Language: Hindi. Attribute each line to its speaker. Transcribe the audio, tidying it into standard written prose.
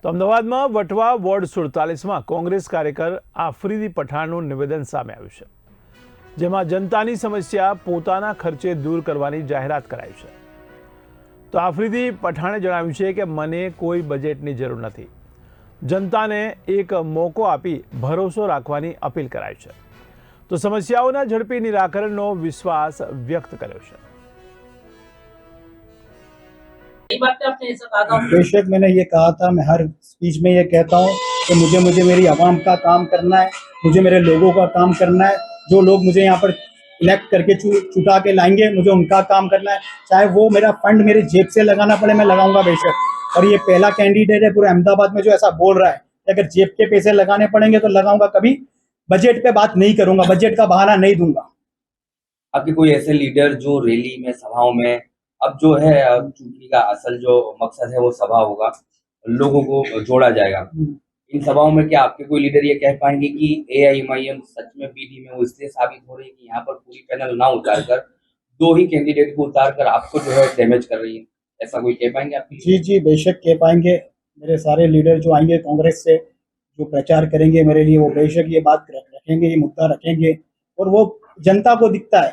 Speaker 1: તો અમદાવાદમાં વટવા વોર્ડ 47માં કોંગ્રેસ કાર્યકર આફરીદી પઠાણનું નિવેદન સામે આવ્યું છે, જેમાં જનતાની સમસ્યા પોતાના ખર્ચે દૂર કરવાની જાહેરાત કરાઈ છે। તો આફરીદી પઠાણે જણાવ્યું છે કે મને કોઈ બજેટની જરૂર નથી, જનતાને એક મોકો આપી ભરોસો રાખવાની અપીલ કરાઈ છે। તો સમસ્યાઓના ઝડપી નિરાકરણનો વિશ્વાસ વ્યક્ત કર્યો છે।
Speaker 2: बेशक मैंने ये कहा था, मैं हर स्पीच में ये कहता हूँ कि मुझे मेरी आवाम का काम करना है, मुझे मेरे लोगों का काम करना है। जो लोग मुझे यहाँ पर इलेक्ट करके चुटा के लाएंगे, मुझे उनका काम करना है। चाहे वो मेरा फंड मेरी जेब से लगाना पड़े, मैं लगाऊंगा बेशक। और ये पहला कैंडिडेट है पूरे अहमदाबाद में जो ऐसा बोल रहा है कि अगर जेब के पैसे लगाने पड़ेंगे तो लगाऊंगा, कभी बजट पे बात नहीं करूंगा, बजट का बहाना नहीं दूंगा।
Speaker 3: आपके कोई ऐसे लीडर जो रैली में, सभाओं में, अब जो है चुनाव का असल जो मकसद है वो सभा होगा, लोगों को जोड़ा जाएगा। इन सभाओं में क्या आपके कोई लीडर ये कह पाएंगे कि AIMIM सच में पीडी में वो इसलिए साबित हो रही है कि यहाँ पर पूरी पैनल ना उतारकर दो ही कैंडिडेट को उतारकर आपको जो है डैमेज कर रही है, ऐसा कोई कह पाएंगे आप?
Speaker 2: जी बेशक कह पाएंगे। मेरे सारे लीडर जो आएंगे कांग्रेस से, जो प्रचार करेंगे मेरे लिए, वो बेशक ये बात रखेंगे, ये मुद्दा रखेंगे। और वो जनता को दिखता है